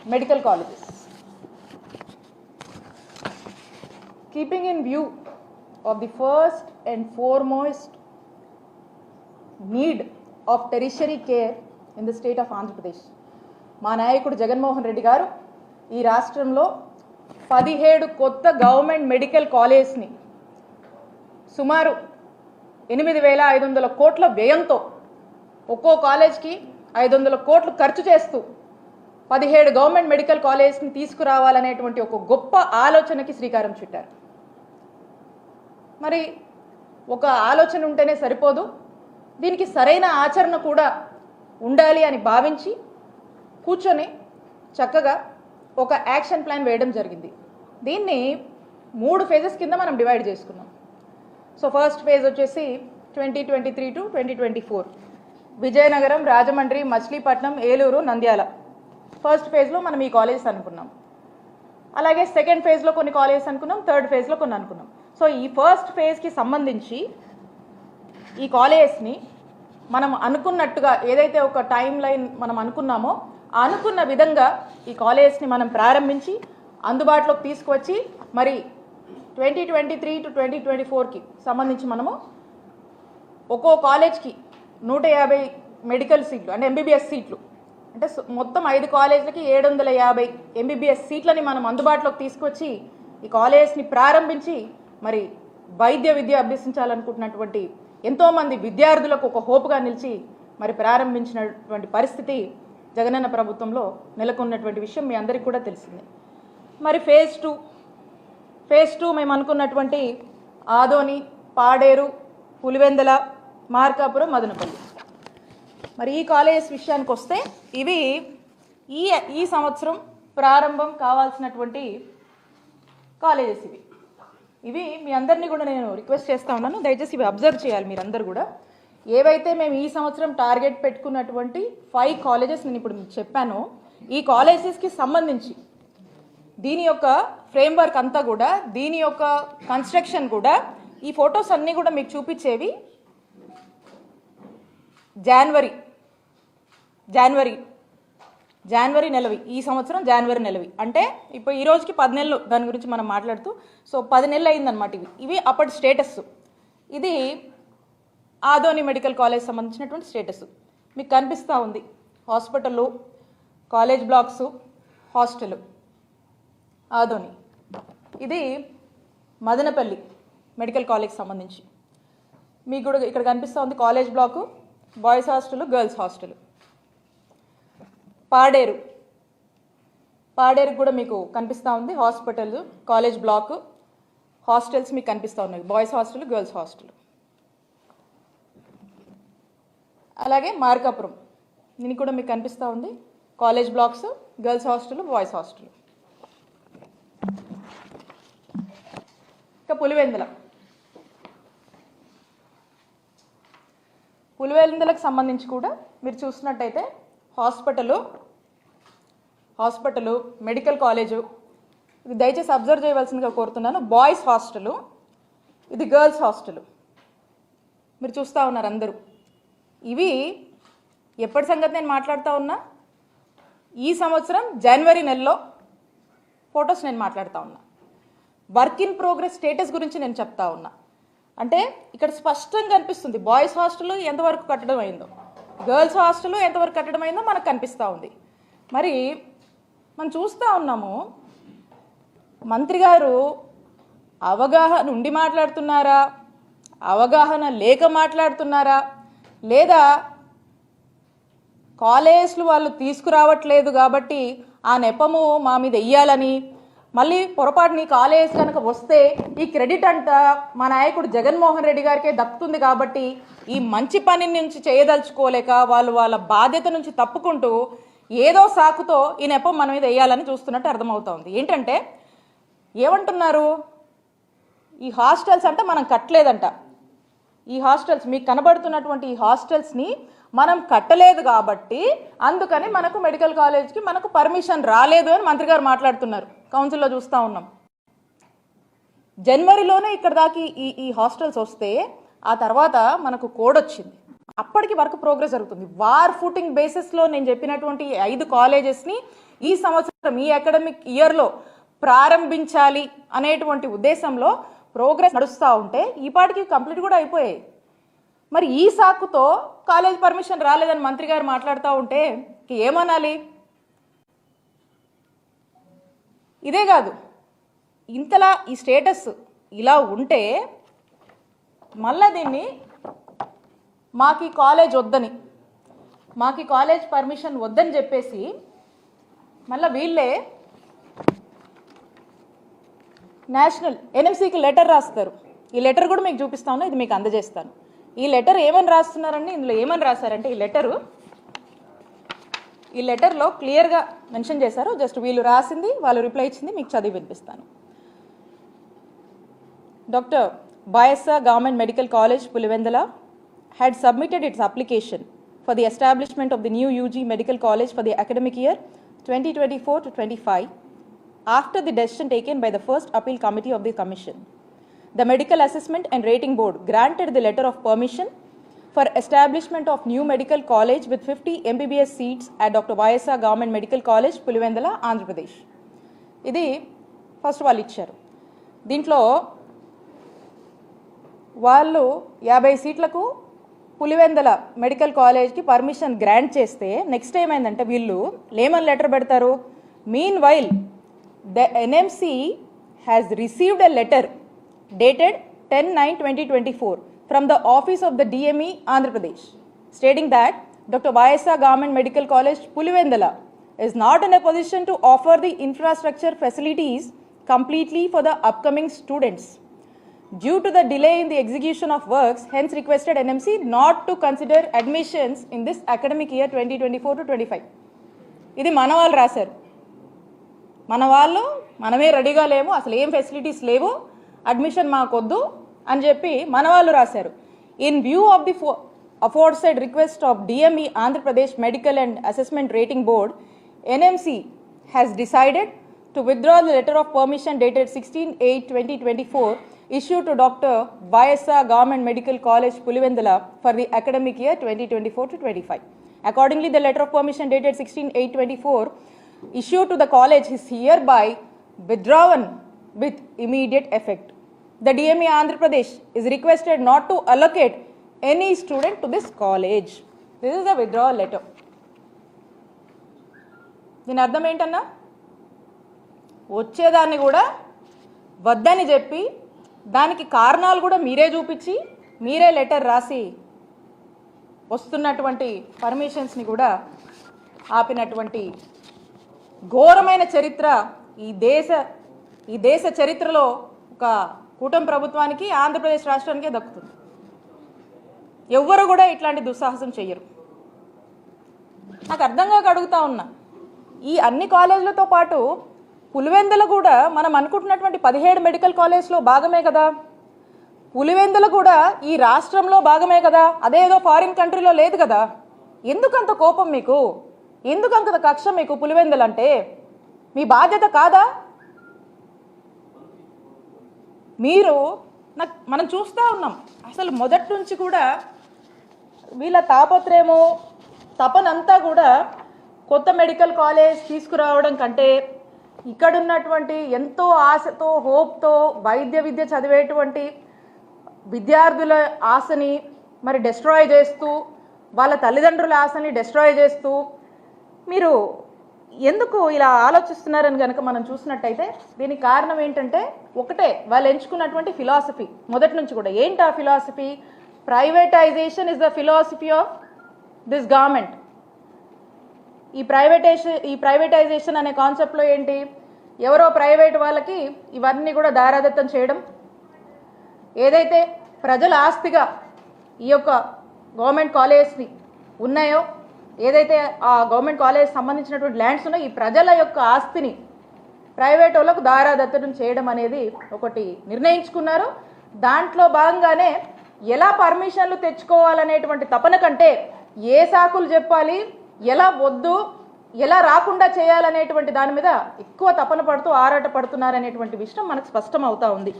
medical colleges. Keeping in view of the first and foremost need of tertiary care in the state of Andhra Pradesh, మా నాయకుడు జగన్మోహన్ రెడ్డి గారు ఈ రాష్ట్రంలో 17 కొత్త government medical కాలేజ్ని సుమారు 8,500 కోట్ల వ్యయంతో ఒక్కో కాలేజ్కి 500 కోట్లు ఖర్చు చేస్తూ 17 గవర్నమెంట్ మెడికల్ కాలేజ్ని తీసుకురావాలనేటువంటి ఒక గొప్ప ఆలోచనకి శ్రీకారం చుట్టారు. మరి ఒక ఆలోచన ఉంటేనే సరిపోదు, దీనికి సరైన ఆచరణ కూడా ఉండాలి అని భావించి కూర్చొని చక్కగా ఒక యాక్షన్ ప్లాన్ వేయడం జరిగింది. దీన్ని 3 ఫేజెస్ కింద మనం డివైడ్ చేసుకున్నాం. సో ఫస్ట్ ఫేజ్ వచ్చేసి 2023 టు 2024 విజయనగరం, రాజమండ్రి, మచిలీపట్నం, ఏలూరు, నంద్యాల ఫస్ట్ ఫేజ్లో మనం ఈ కాలేజెస్ అనుకున్నాం. అలాగే సెకండ్ ఫేజ్లో కొన్ని కాలేజెస్ అనుకున్నాం, థర్డ్ ఫేజ్లో కొన్ని అనుకున్నాం. సో ఈ ఫస్ట్ ఫేజ్కి సంబంధించి ఈ కాలేజెస్ని మనం అనుకున్నట్టుగా ఏదైతే ఒక టైం లైన్ మనం అనుకున్నామో అనుకున్న విధంగా ఈ కాలేజెస్ని మనం ప్రారంభించి అందుబాటులోకి తీసుకువచ్చి మరి 2023 టు 2024కి సంబంధించి మనము ఒక్కో కాలేజ్కి 150 మెడికల్ సీట్లు అంటే ఎంబీబీఎస్ సీట్లు అంటే మొత్తం 5 కాలేజీలకి 750 ఎంబీబీఎస్ సీట్లని మనం అందుబాటులోకి తీసుకొచ్చి ఈ కాలేజ్ని ప్రారంభించి మరి వైద్య విద్య అభ్యసించాలనుకుంటున్నటువంటి ఎంతోమంది విద్యార్థులకు ఒక హోప్గా నిలిచి మరి ప్రారంభించినటువంటి పరిస్థితి జగనన్న ప్రభుత్వంలో నెలకొన్నటువంటి విషయం మీ అందరికీ కూడా తెలిసిందే. మరి ఫేజ్ టూ మేము అనుకున్నటువంటి ఆదోని, పాడేరు, పులివెందల, మార్కాపురం, మదనపల్లి. మరి ఈ కాలేజెస్ విషయానికి వస్తే ఇవి ఈ సంవత్సరం ప్రారంభం కావాల్సినటువంటి కాలేజెస్. ఇవి మీ అందరినీ కూడా నేను రిక్వెస్ట్ చేస్తూ ఉన్నాను, దయచేసి ఇవి అబ్జర్వ్ చేయాలి మీరందరూ కూడా. ఏవైతే మేము ఈ సంవత్సరం టార్గెట్ పెట్టుకున్నటువంటి 5 కాలేజెస్ నేను ఇప్పుడు మీకు చెప్పానో ఈ కాలేజెస్కి సంబంధించి దీని యొక్క ఫ్రేమ్వర్క్ అంతా కూడా, దీని యొక్క కన్స్ట్రక్షన్ కూడా, ఈ ఫొటోస్ అన్నీ కూడా మీకు చూపించేవి జనవరి నెలవి, ఈ సంవత్సరం జనవరి నెలవి. అంటే ఇప్పుడు ఈ రోజుకి 10 నెలలు దాని గురించి మనం మాట్లాడుతూ, సో 10 నెలలు అయిందనమాట. ఇవి అప్పటి స్టేటస్. ఇది ఆదోని మెడికల్ కాలేజ్ సంబంధించినటువంటి స్టేటస్ మీకు కనిపిస్తూ ఉంది. Hospital, college blocks, hostel Adoni. ఇది మదనపల్లి మెడికల్ కాలేజ్ సంబంధించి మీకు కూడా ఇక్కడ కనిపిస్తూ ఉంది college block, boys hostel, girls hostel. Paderu కూడా మీకు కనిపిస్తూ ఉంది హాస్పిటల్, కాలేజ్ బ్లాక్, హాస్టల్స్ మీకు కనిపిస్తూ ఉన్నాయి, బాయ్స్ హాస్టల్, గర్ల్స్ హాస్టల్. అలాగే మార్కాపురం దీనికి కూడా మీకు కనిపిస్తూ ఉంది college blocks, girls hostel, boys hostel. ఇంకా పులివెందులకు సంబంధించి కూడా మీరు చూసినట్టయితే హాస్పిటల్, మెడికల్ కాలేజు, ఇది దయచేసి అబ్జర్వ్ చేయవలసిందిగా కోరుతున్నాను. బాయ్స్ హాస్టలు, ఇది గర్ల్స్ హాస్టల్ మీరు చూస్తూ ఉన్నారు అందరూ. ఇవి ఎప్పటి సంగతి నేను మాట్లాడుతూ ఉన్నా, ఈ సంవత్సరం జనవరి నెలలో ఫొటోస్ నేను మాట్లాడుతూ ఉన్నా. వర్క్ ఇన్ ప్రోగ్రెస్ స్టేటస్ గురించి నేను చెప్తా ఉన్నా. అంటే ఇక్కడ స్పష్టంగా కనిపిస్తుంది బాయ్స్ హాస్టల్ ఎంతవరకు కట్టడం అయిందో, గర్ల్స్ హాస్టల్ ఎంతవరకు కట్టడం అయిందో మనకు కనిపిస్తూ ఉంది. మరి మనం చూస్తూ ఉన్నాము మంత్రి గారు అవగాహన ఉండి మాట్లాడుతున్నారా, అవగాహన లేక మాట్లాడుతున్నారా, లేదా కాలేజ్లు వాళ్ళు తీసుకురావట్లేదు కాబట్టి ఆ నెపము మా మీద వెయ్యాలని, మళ్ళీ పొరపాటుని కాలేజ్ కనుక వస్తే ఈ క్రెడిట్ అంతా మా నాయకుడు జగన్మోహన్ రెడ్డి గారికే దక్కుతుంది కాబట్టి ఈ మంచి పని నుంచి చేయదలుచుకోలేక వాళ్ళ బాధ్యత నుంచి తప్పుకుంటూ ఏదో సాకుతో ఈ నెపం మన మీద వేయాలని చూస్తున్నట్టు అర్థమవుతోంది. ఏంటంటే ఏమంటున్నారు, ఈ హాస్టల్స్ అంటే మనం కట్టలేదంట, ఈ హాస్టల్స్ మీకు కనబడుతున్నటువంటి ఈ హాస్టల్స్ని మనం కట్టలేదు కాబట్టి అందుకని మనకు మెడికల్ కాలేజ్కి మనకు పర్మిషన్ రాలేదు అని మంత్రి గారు మాట్లాడుతున్నారు. కౌన్సిల్లో చూస్తూ ఉన్నాం. జనవరిలోనే ఇక్కడ దాకా ఈ హాస్టల్స్ వస్తే ఆ తర్వాత మనకు కోడ్ వచ్చింది. అప్పటికి వర్క్ ప్రోగ్రెస్ జరుగుతుంది. వార్ ఫుటింగ్ బేసిస్లో నేను చెప్పినటువంటి 5 కాలేజెస్ని ఈ సంవత్సరం ఈ అకాడమిక్ ఇయర్లో ప్రారంభించాలి అనేటువంటి ఉద్దేశంలో ప్రోగ్రెస్ నడుస్తూ ఉంటే ఈ పాటికి కంప్లీట్ కూడా అయిపోయాయి. మరి ఈ సాకుతో కాలేజ్ పర్మిషన్ రాలేదని మంత్రి గారు మాట్లాడుతూ ఉంటే ఏమనాలి? ఇదే కాదు, ఇంతలా ఈ స్టేటస్ ఇలా ఉంటే మళ్ళా దీన్ని మాకు ఈ కాలేజ్ వద్దని, మాకు ఈ కాలేజ్ పర్మిషన్ వద్దని చెప్పేసి మళ్ళీ వీళ్ళే నేషనల్ ఎన్ఎంసీకి లెటర్ రాస్తారు. ఈ లెటర్ కూడా మీకు చూపిస్తాను, ఇది మీకు అందజేస్తాను. ఈ లెటర్ ఏమని రాస్తున్నారండి, ఇందులో ఏమని రాశారంటే ఈ లెటర్లో క్లియర్గా మెన్షన్ చేశారు. జస్ట్ వీళ్ళు రాసింది, వాళ్ళు రిప్లై ఇచ్చింది మీకు చదివి వినిపిస్తాను. Doctor Bayasa Government Medical College, Pulivendala had submitted its application for the establishment of the new UG Medical College for the academic year 2024 to 25 after the decision taken by the first appeal committee of the commission. The Medical Assessment and Rating Board granted the letter of permission for establishment of new medical college with 50 MBBS seats at Dr. Bayasa Government Medical College, Pulivendala, Andhra Pradesh. ఇది first వాళ్ళు ఇచ్చారు. దీంట్లో వాళ్ళు 50 సీట్లకు Pulivendula medical కాలేజ్కి permission grant చేస్తే next ఏమైందంటే వీళ్ళు లేమన్ లెటర్ పెడతారు. Mean while the NMC has received a letter dated 10/9/2024 from the office of the DME Andhra Pradesh stating that Dr. Bayasa Government Medical College, Pulivendala is not in a position to offer the infrastructure facilities completely for the upcoming students. Due to the delay in the execution of works, hence requested NMC not to consider admissions in this academic year 2024 to 25. ఇది మన వాళ్ళు రాశారు. మన వాళ్ళు మనమే రెడీగా లేము, అసలు ఏం ఫెసిలిటీస్ లేవు, అడ్మిషన్ మాకొద్దు అని చెప్పి మన వాళ్ళు రాశారు. In view of the aforesaid request of DME Andhra Pradesh Medical and Assessment Rating Board, NMC has decided to withdraw the letter of permission dated 16/8/2024 issued to Dr. Bayasa Government Medical College, Pulivendala for the academic year 2024 to 25. Accordingly, the letter of permission dated 16/8/24 issued to the college is hereby withdrawn with immediate effect. The DME Andhra Pradesh is requested not to allocate any student to this college. This is the withdrawal letter. దీని అర్థం ఏంటన్నా, వచ్చేదాన్ని కూడా వద్దని చెప్పి దానికి కారణాలు కూడా మీరే చూపించి మీరే లెటర్ రాసి వస్తున్నటువంటి పర్మిషన్స్ని కూడా ఆపినటువంటి ఘోరమైన చరిత్ర ఈ దేశ చరిత్రలో ఒక కూటమి ప్రభుత్వానికి ఆంధ్రప్రదేశ్ రాష్ట్రానికే దక్కుతుంది. ఎవ్వరు కూడా ఇట్లాంటి దుస్సాహసం చెయ్యరు. నాకు అర్థం కాక అడుగుతా ఉన్నా, ఈ అన్ని కాలేజీలతో పాటు పులివెందుల కూడా మనం అనుకుంటున్నటువంటి 17 మెడికల్ కాలేజ్లో భాగమే కదా, పులివెందుల కూడా ఈ రాష్ట్రంలో భాగమే కదా, అదేదో ఫారిన్ కంట్రీలో లేదు కదా. ఎందుకంత కోపం మీకు, ఎందుకంత కక్ష మీకు పులివెందులు అంటే? మీ బాధ్యత కాదా? మీరు మనం చూస్తూ ఉన్నాం, అసలు మొదటి నుంచి కూడా వీళ్ళ తాపత్రయము తపనంతా కూడా కొత్త మెడికల్ కాలేజ్ తీసుకురావడం కంటే ఇక్కడున్నటువంటి ఎంతో ఆశతో హోప్తో వైద్య విద్య చదివేటువంటి విద్యార్థుల ఆశని మరి డెస్ట్రాయ్ చేస్తూ, వాళ్ళ తల్లిదండ్రుల ఆశని డెస్ట్రాయ్ చేస్తూ మీరు ఎందుకు ఇలా ఆలోచిస్తున్నారని కనుక మనం చూసినట్టయితే దీనికి కారణం ఏంటంటే ఒకటే, వాళ్ళు ఎంచుకున్నటువంటి ఫిలాసఫీ మొదటి నుంచి కూడా. ఏంటి ఆ philosophy? Privatisation is the philosophy of this government. ఈ ప్రైవేటైజేషన్ అనే కాన్సెప్ట్లో ఏంటి, ఎవరో ప్రైవేట్ వాళ్ళకి ఇవన్నీ కూడా దారాదత్తం చేయడం, ఏదైతే ప్రజల ఆస్తిగా ఈ యొక్క గవర్నమెంట్ కాలేజ్ని ఉన్నాయో, ఏదైతే ఆ గవర్నమెంట్ కాలేజ్ సంబంధించినటువంటి ల్యాండ్స్ ఉన్నాయో, ఈ ప్రజల యొక్క ఆస్తిని ప్రైవేట్ వాళ్ళకు దారాదత్తం చేయడం అనేది ఒకటి నిర్ణయించుకున్నారు. దాంట్లో భాగంగానే ఎలా పర్మిషన్లు తెచ్చుకోవాలనేటువంటి తపన కంటే ఏ సాకులు చెప్పాలి, ఎలా వద్దు, ఎలా రాకుండా చేయాలనేటువంటి దాని మీద ఎక్కువ తపన పడుతూ ఆరాట పడుతున్నారనేటువంటి విషయం మనకు స్పష్టం అవుతా ఉంది.